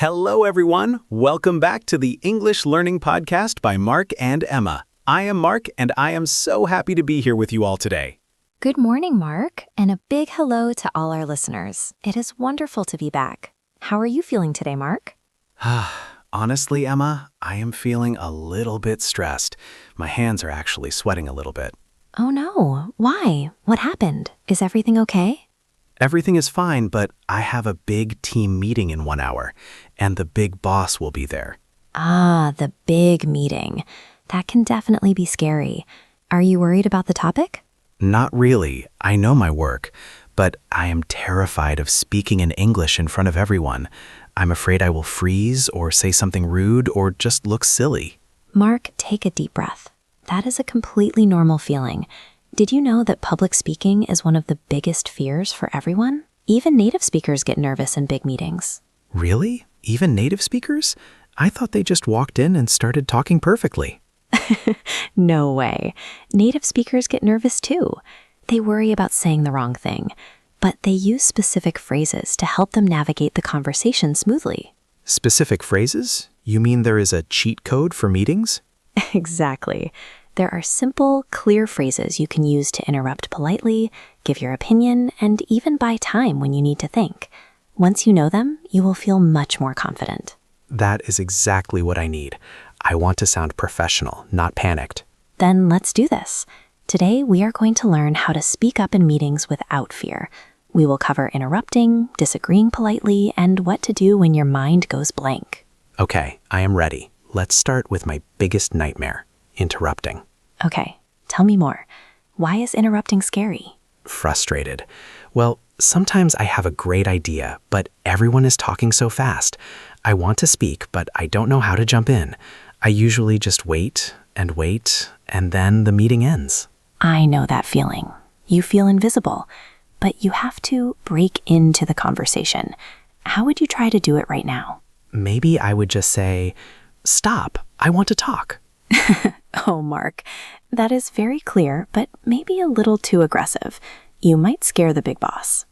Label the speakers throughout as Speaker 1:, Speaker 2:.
Speaker 1: Hello, everyone. Welcome back to the English Learning Podcast by Mark and Emma. I am Mark, and I am so happy to be here with you all today.
Speaker 2: Good morning, Mark, and a big hello to all our listeners. It is wonderful to be back. How are you feeling today, Mark?
Speaker 1: Honestly, Emma, I am feeling a little bit stressed. My hands are actually sweating a little bit.
Speaker 2: Oh no, why? What happened? Is everything okay?
Speaker 1: Everything is fine, but I have a big team meeting in 1 hour, and the big boss will be there.
Speaker 2: Ah, the big meeting. That can definitely be scary. Are you worried about the topic?
Speaker 1: Not really. I know my work, but I am terrified of speaking in English in front of everyone. I'm afraid I will freeze or say something rude or just look silly.
Speaker 2: Mark, take a deep breath. That is a completely normal feeling. Did you know that public speaking is one of the biggest fears for everyone? Even native speakers get nervous in big meetings.
Speaker 1: Really? Even native speakers? I thought they just walked in and started talking perfectly.
Speaker 2: No way. Native speakers get nervous too. They worry about saying the wrong thing, but they use specific phrases to help them navigate the conversation smoothly.
Speaker 1: Specific phrases? You mean there is a cheat code for meetings?
Speaker 2: Exactly. There are simple, clear phrases you can use to interrupt politely, give your opinion, and even buy time when you need to think. Once you know them, you will feel much more confident.
Speaker 1: That is exactly what I need. I want to sound professional, not panicked.
Speaker 2: Then let's do this. Today, we are going to learn how to speak up in meetings without fear. We will cover interrupting, disagreeing politely, and what to do when your mind goes blank.
Speaker 1: Okay, I am ready. Let's start with my biggest nightmare, interrupting.
Speaker 2: Okay, tell me more. Why is interrupting scary?
Speaker 1: Frustrated. Well, sometimes I have a great idea, but everyone is talking so fast. I want to speak, but I don't know how to jump in. I usually just wait, and then the meeting ends.
Speaker 2: I know that feeling. You feel invisible, but you have to break into the conversation. How would you try to do it right now?
Speaker 1: Maybe I would just say, "Stop, I want to talk."
Speaker 2: Oh, Mark, that is very clear, but maybe a little too aggressive. You might scare the big boss.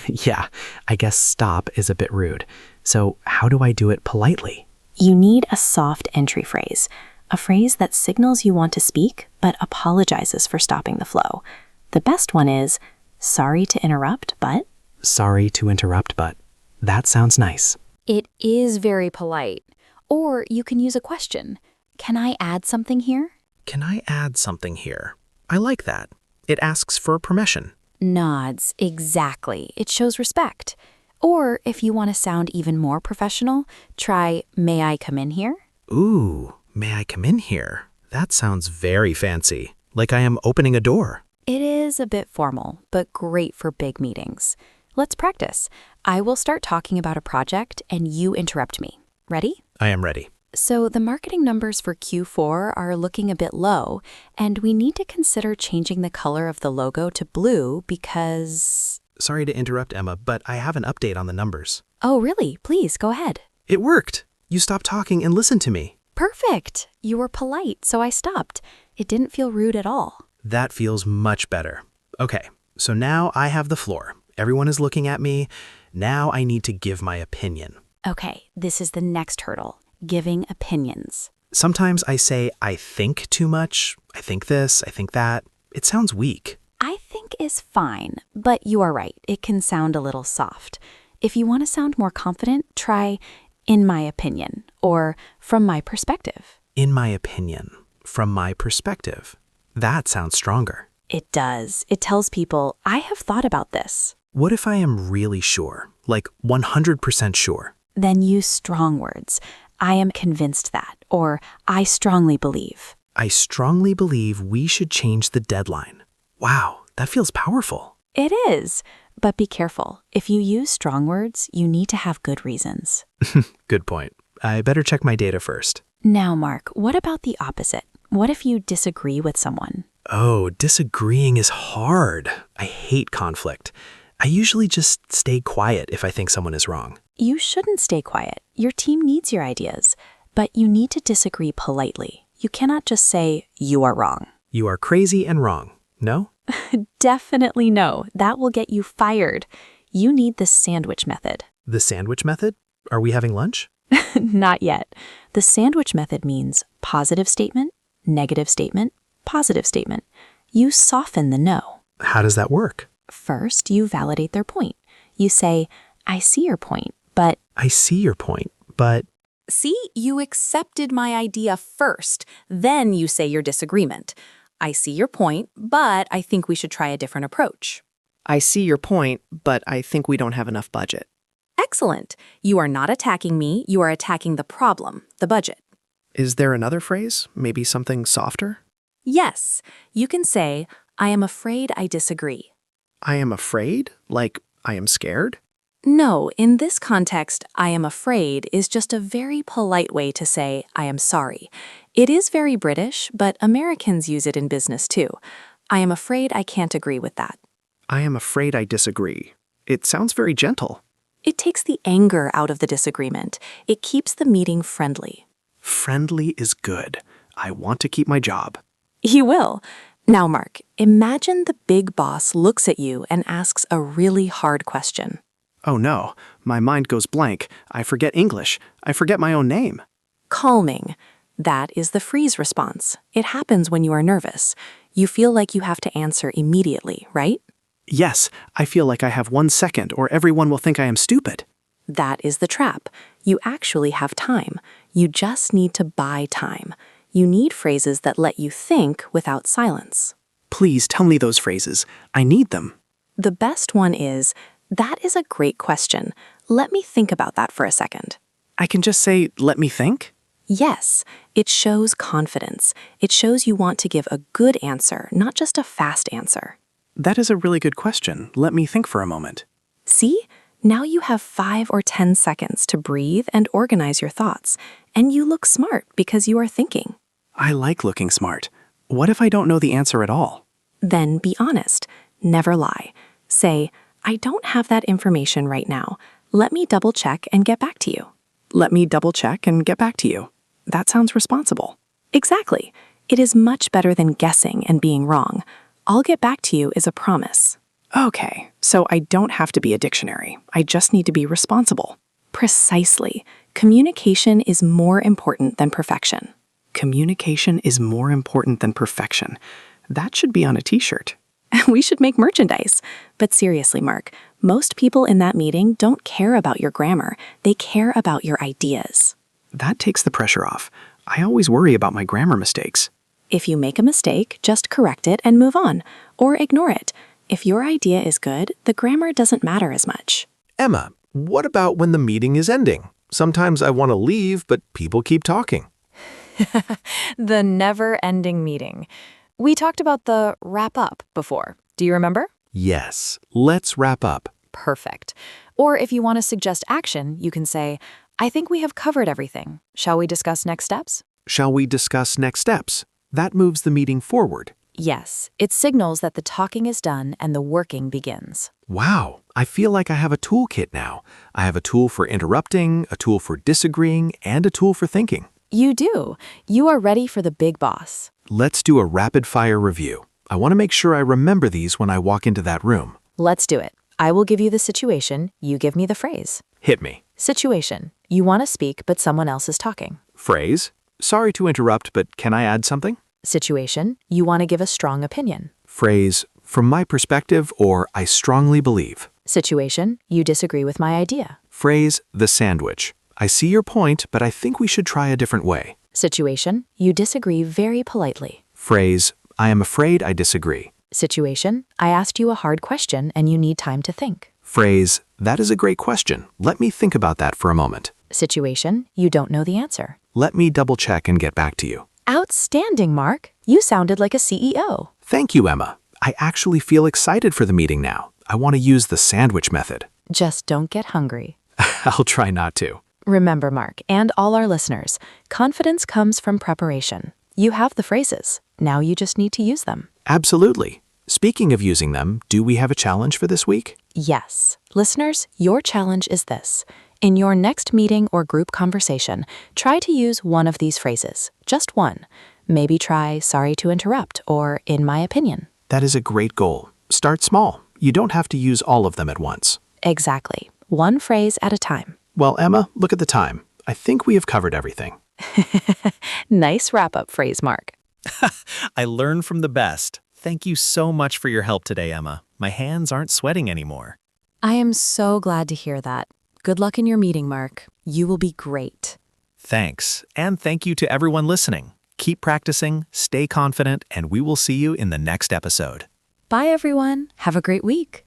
Speaker 1: Yeah, I guess stop is a bit rude. So how do I do it politely?
Speaker 2: You need a soft entry phrase, a phrase that signals you want to speak but apologizes for stopping the flow. The best one is, "Sorry to interrupt, but..."
Speaker 1: Sorry to interrupt, but... That sounds nice.
Speaker 3: It is very polite. Or you can use a question. Can I add something here?
Speaker 1: Can I add something here? I like that. It asks for permission.
Speaker 3: Nods, exactly. It shows respect. Or if you want to sound even more professional, try, "May I come in here?"
Speaker 1: Ooh, may I come in here? That sounds very fancy, like I am opening a door.
Speaker 3: It is a bit formal, but great for big meetings. Let's practice. I will start talking about a project and you interrupt me. Ready?
Speaker 1: I am ready.
Speaker 3: So the marketing numbers for Q4 are looking a bit low, and we need to consider changing the color of the logo to blue because...
Speaker 1: Sorry to interrupt, Emma, but I have an update on the numbers.
Speaker 3: Oh, really? Please, go ahead.
Speaker 1: It worked. You stopped talking and listened to me.
Speaker 3: Perfect. You were polite, so I stopped. It didn't feel rude at all.
Speaker 1: That feels much better. Okay, so now I have the floor. Everyone is looking at me. Now I need to give my opinion.
Speaker 3: Okay, this is the next hurdle, giving opinions.
Speaker 1: Sometimes I say I think too much. I think this, I think that. It sounds weak.
Speaker 3: I think is fine, but you are right. It can sound a little soft. If you want to sound more confident, try "in my opinion" or "from my perspective."
Speaker 1: In my opinion, from my perspective. That sounds stronger.
Speaker 3: It does. It tells people, "I have thought about this."
Speaker 1: What if I am really sure, like 100% sure?
Speaker 3: Then use strong words. "I am convinced that," or "I strongly believe."
Speaker 1: I strongly believe we should change the deadline. Wow, that feels powerful.
Speaker 3: It is. But be careful. If you use strong words, you need to have good reasons.
Speaker 1: Good point. I better check my data first.
Speaker 3: Now, Mark, what about the opposite? What if you disagree with someone?
Speaker 1: Oh, disagreeing is hard. I hate conflict. I usually just stay quiet if I think someone is wrong.
Speaker 3: You shouldn't stay quiet. Your team needs your ideas. But you need to disagree politely. You cannot just say, "You are wrong."
Speaker 1: You are crazy and wrong. No?
Speaker 3: Definitely no. That will get you fired. You need the sandwich method.
Speaker 1: The sandwich method? Are we having lunch?
Speaker 2: Not yet. The sandwich method means positive statement, negative statement, positive statement. You soften the no.
Speaker 1: How does that work?
Speaker 2: First, you validate their point. You say, I see your point, but
Speaker 1: I see your point, but
Speaker 3: See, you accepted my idea first, then you say your disagreement. I see your point, but I think we should try a different approach.
Speaker 4: I see your point, but I think we don't have enough budget.
Speaker 3: Excellent. You are not attacking me, you are attacking the problem, the budget.
Speaker 4: Is there another phrase? Maybe something softer?
Speaker 3: Yes, you can say, I am afraid I disagree.
Speaker 4: I am afraid? Like, I am scared?
Speaker 3: No, in this context, I am afraid is just a very polite way to say, I am sorry. It is very British, but Americans use it in business too. I am afraid I can't agree with that.
Speaker 4: I am afraid I disagree. It sounds very gentle.
Speaker 3: It takes the anger out of the disagreement. It keeps the meeting friendly.
Speaker 1: friendly is good. I want to keep my job.
Speaker 3: You will. Now, Mark, imagine the big boss looks at you and asks a really hard question.
Speaker 4: Oh no, my mind goes blank. I forget English. I forget my own name.
Speaker 3: Calming. That is the freeze response. It happens when you are nervous. You feel like you have to answer immediately, right?
Speaker 4: Yes, I feel like I have 1 second or everyone will think I am stupid.
Speaker 3: That is the trap. You actually have time. You just need to buy time. You need phrases that let you think without silence.
Speaker 4: Please tell me those phrases. I need them.
Speaker 3: The best one is, that is a great question. Let me think about that for a second.
Speaker 4: I can just say, let me think?
Speaker 3: Yes, it shows confidence. It shows you want to give a good answer, not just a fast answer.
Speaker 4: That is a really good question. Let me think for a moment.
Speaker 3: See? Now you have 5 or 10 seconds to breathe and organize your thoughts, and you look smart because you are thinking.
Speaker 4: I like looking smart. What if I don't know the answer at all?
Speaker 3: Then be honest. Never lie. Say, I don't have that information right now. Let me double check and get back to you.
Speaker 4: Let me double check and get back to you. That sounds responsible.
Speaker 3: Exactly. It is much better than guessing and being wrong. I'll get back to you is a promise.
Speaker 4: Okay, so I don't have to be a dictionary. I just need to be responsible.
Speaker 3: Precisely. Communication is more important than perfection.
Speaker 4: Communication is more important than perfection. That should be on a t-shirt.
Speaker 3: We should make merchandise. But seriously, Mark, most people in that meeting don't care about your grammar. They care about your ideas.
Speaker 4: That takes the pressure off. I always worry about my grammar mistakes.
Speaker 3: If you make a mistake, just correct it and move on, or ignore it. If your idea is good, the grammar doesn't matter as much.
Speaker 5: Emma, what about when the meeting is ending? Sometimes I want to leave, but people keep talking.
Speaker 6: The never-ending meeting. We talked about the wrap up before. Do you remember?
Speaker 5: Yes, let's wrap up.
Speaker 6: Perfect. Or if you want to suggest action, you can say, I think we have covered everything. Shall we discuss next steps?
Speaker 5: Shall we discuss next steps? That moves the meeting forward.
Speaker 6: Yes, it signals that the talking is done and the working begins.
Speaker 5: Wow, I feel like I have a toolkit now. I have a tool for interrupting, a tool for disagreeing, and a tool for thinking.
Speaker 6: You do. You are ready for the big boss.
Speaker 5: Let's do a rapid-fire review. I want to make sure I remember these when I walk into that room.
Speaker 6: Let's do it. I will give you the situation, you give me the phrase.
Speaker 5: Hit me.
Speaker 6: Situation. You want to speak, but someone else is talking.
Speaker 5: Phrase. Sorry to interrupt, but can I add something?
Speaker 6: Situation. You want to give a strong opinion.
Speaker 5: Phrase. From my perspective, or I strongly believe.
Speaker 6: Situation. You disagree with my idea.
Speaker 5: Phrase. The sandwich. I see your point, but I think we should try a different way.
Speaker 6: Situation. You disagree very politely.
Speaker 5: Phrase. I am afraid I disagree.
Speaker 6: Situation. I asked you a hard question and you need time to think.
Speaker 5: Phrase. That is a great question. Let me think about that for a moment.
Speaker 6: Situation. You don't know the answer.
Speaker 5: Let me double check and get back to you.
Speaker 6: Outstanding, Mark. You sounded like a CEO.
Speaker 5: Thank you, Emma. I actually feel excited for the meeting now. I want to use the sandwich method.
Speaker 6: Just don't get hungry.
Speaker 5: I'll try not to.
Speaker 6: Remember, Mark, and all our listeners, confidence comes from preparation. You have the phrases. Now you just need to use them.
Speaker 5: Absolutely. Speaking of using them, do we have a challenge for this week?
Speaker 6: Yes. Listeners, your challenge is this. In your next meeting or group conversation, try to use one of these phrases. Just one. Maybe try sorry to interrupt or in my opinion.
Speaker 5: That is a great goal. Start small. You don't have to use all of them at once.
Speaker 6: Exactly. One phrase at a time.
Speaker 1: Well, Emma, look at the time. I think we have covered everything.
Speaker 6: Nice wrap-up phrase, Mark.
Speaker 5: I learned from the best. Thank you so much for your help today, Emma. My hands aren't sweating anymore.
Speaker 6: I am so glad to hear that. Good luck in your meeting, Mark. You will be great.
Speaker 5: Thanks, and thank you to everyone listening. Keep practicing, stay confident, and we will see you in the next episode.
Speaker 6: Bye, everyone. Have a great week.